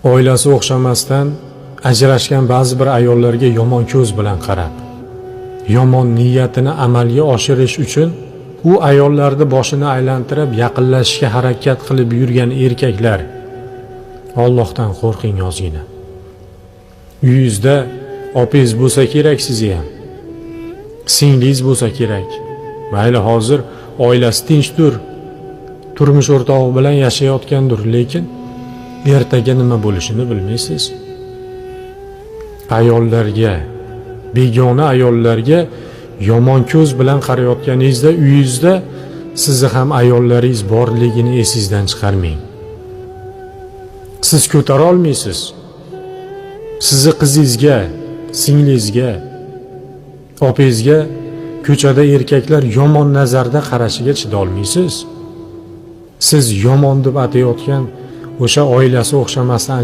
Oilasi o'xshamasdan ajrashgan ba'zi bir ayollarga yomon ko'z bilan qarab, yomon niyatini amalga oshirish uchun u ayollarni boshini aylantirib yaqinlashishga harakat qilib yurgan erkaklar, Allohdan qo'rqing ozgina. Uyingizda opingiz bo'lsa kerak, sizni ham singlingiz bo'lsa kerak. Mayli hozir oilasi tinchdir, turmush o'rtog'i bilan yashayotgandir, lekin ertaga nima bo'lishini bilmaysiz. Ayollarga, begona ayollarga yomon ko'z bilan qarayotganingizda uyingizda sizni ham ayollaringiz borligini esingizdan chiqarmang. Siz ko'tara olmaysiz. Sizni qizingizga, singlingizga, opangizga ko'chada erkaklar yomon nazarda qarashiga chidolmaysiz. Siz yomon deb atayotgan o'sha oilasi o'xshamasdan